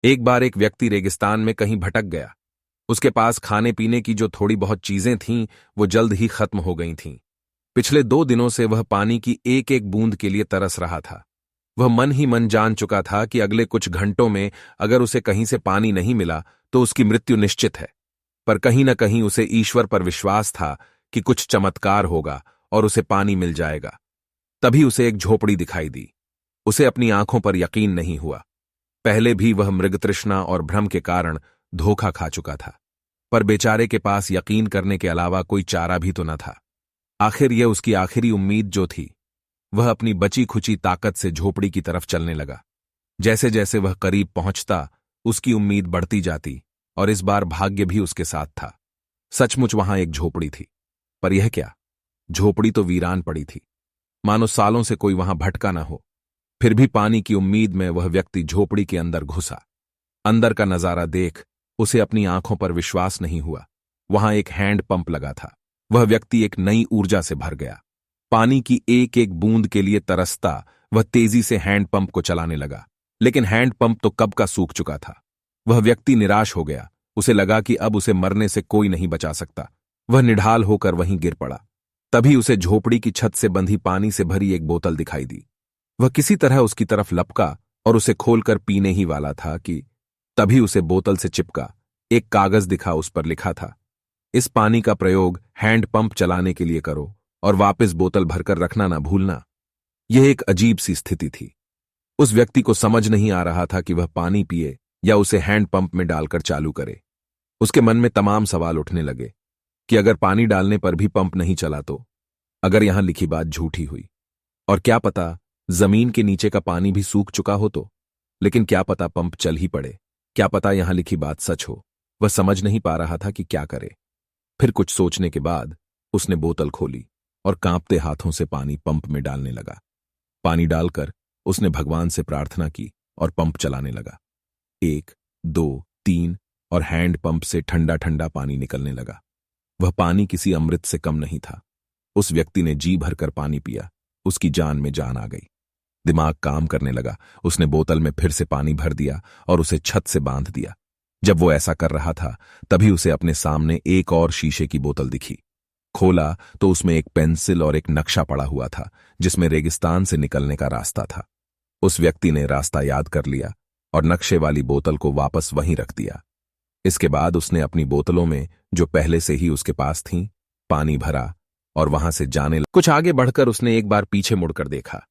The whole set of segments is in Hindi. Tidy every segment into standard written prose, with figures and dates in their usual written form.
एक बार एक व्यक्ति रेगिस्तान में कहीं भटक गया। उसके पास खाने पीने की जो थोड़ी बहुत चीजें थीं वो जल्द ही खत्म हो गई थीं। पिछले 2 दिनों से वह पानी की एक एक बूंद के लिए तरस रहा था। वह मन ही मन जान चुका था कि अगले कुछ घंटों में अगर उसे कहीं से पानी नहीं मिला तो उसकी मृत्यु निश्चित है। पर कहीं न कहीं उसे ईश्वर पर विश्वास था कि कुछ चमत्कार होगा और उसे पानी मिल जाएगा। तभी उसे एक झोपड़ी दिखाई दी। उसे अपनी आंखों पर यकीन नहीं हुआ। पहले भी वह मृगतृष्णा और भ्रम के कारण धोखा खा चुका था, पर बेचारे के पास यकीन करने के अलावा कोई चारा भी तो न था। आखिर यह उसकी आखिरी उम्मीद जो थी। वह अपनी बची खुची ताकत से झोपड़ी की तरफ चलने लगा। जैसे जैसे वह करीब पहुंचता उसकी उम्मीद बढ़ती जाती और इस बार भाग्य भी उसके साथ था। सचमुच वहां एक झोपड़ी थी। पर यह क्या, झोपड़ी तो वीरान पड़ी थी, मानो सालों से कोई वहां भटका ना हो। फिर भी पानी की उम्मीद में वह व्यक्ति झोपड़ी के अंदर घुसा। अंदर का नजारा देख उसे अपनी आंखों पर विश्वास नहीं हुआ। वहां एक हैंड पंप लगा था। वह व्यक्ति एक नई ऊर्जा से भर गया। पानी की एक एक बूंद के लिए तरसता वह तेजी से हैंड पंप को चलाने लगा। लेकिन हैंड पंप तो कब का सूख चुका था। वह व्यक्ति निराश हो गया। उसे लगा कि अब उसे मरने से कोई नहीं बचा सकता। वह निढाल होकर वहीं गिर पड़ा। तभी उसे झोपड़ी की छत से बंधी पानी से भरी एक बोतल दिखाई दी। वह किसी तरह उसकी तरफ लपका और उसे खोलकर पीने ही वाला था कि तभी उसे बोतल से चिपका एक कागज दिखा। उस पर लिखा था, इस पानी का प्रयोग हैंड पंप चलाने के लिए करो और वापस बोतल भरकर रखना ना भूलना। यह एक अजीब सी स्थिति थी। उस व्यक्ति को समझ नहीं आ रहा था कि वह पानी पिए या उसे हैंड पंप में डालकर चालू करे। उसके मन में तमाम सवाल उठने लगे कि अगर पानी डालने पर भी पंप नहीं चला तो, अगर यहां लिखी बात झूठी हुई, और क्या पता जमीन के नीचे का पानी भी सूख चुका हो तो, लेकिन क्या पता पंप चल ही पड़े, क्या पता यहां लिखी बात सच हो। वह समझ नहीं पा रहा था कि क्या करे। फिर कुछ सोचने के बाद उसने बोतल खोली और कांपते हाथों से पानी पंप में डालने लगा। पानी डालकर उसने भगवान से प्रार्थना की और पंप चलाने लगा। 1, 2, 3 और हैंड पंप से ठंडा ठंडा पानी निकलने लगा। वह पानी किसी अमृत से कम नहीं था। उस व्यक्ति ने जी भरकर पानी पिया। उसकी जान में जान आ गई। दिमाग काम करने लगा। उसने बोतल में फिर से पानी भर दिया और उसे छत से बांध दिया। जब वो ऐसा कर रहा था तभी उसे अपने सामने एक और शीशे की बोतल दिखी। खोला तो उसमें एक पेंसिल और एक नक्शा पड़ा हुआ था जिसमें रेगिस्तान से निकलने का रास्ता था। उस व्यक्ति ने रास्ता याद कर लिया और नक्शे वाली बोतल को वापस वहीं रख दिया। इसके बाद उसने अपनी बोतलों में, जो पहले से ही उसके पास थीं, पानी भरा और वहां से जाने लगा। कुछ आगे बढ़कर उसने एक बार पीछे मुड़कर देखा।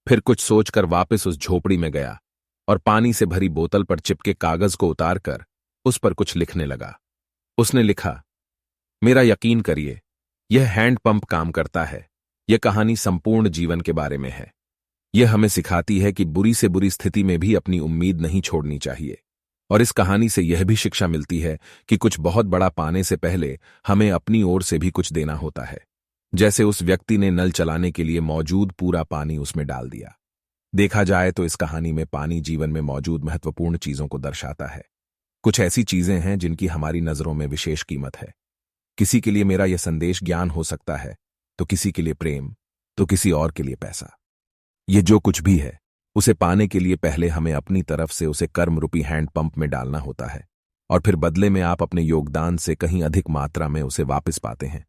फिर कुछ सोचकर वापस उस झोपड़ी में गया और पानी से भरी बोतल पर चिपके कागज को उतारकर उस पर कुछ लिखने लगा। उसने लिखा, मेरा यकीन करिए, यह हैंड पंप काम करता है। यह कहानी संपूर्ण जीवन के बारे में है। यह हमें सिखाती है कि बुरी से बुरी स्थिति में भी अपनी उम्मीद नहीं छोड़नी चाहिए। और इस कहानी से यह भी शिक्षा मिलती है कि कुछ बहुत बड़ा पाने से पहले हमें अपनी ओर से भी कुछ देना होता है। जैसे उस व्यक्ति ने नल चलाने के लिए मौजूद पूरा पानी उसमें डाल दिया। देखा जाए तो इस कहानी में पानी जीवन में मौजूद महत्वपूर्ण चीजों को दर्शाता है। कुछ ऐसी चीजें हैं जिनकी हमारी नजरों में विशेष कीमत है। किसी के लिए मेरा यह संदेश ज्ञान हो सकता है, तो किसी के लिए प्रेम, तो किसी और के लिए पैसा। ये जो कुछ भी है उसे पाने के लिए पहले हमें अपनी तरफ से उसे कर्म रूपी हैंड पंप में डालना होता है और फिर बदले में आप अपने योगदान से कहीं अधिक मात्रा में उसे वापस पाते हैं।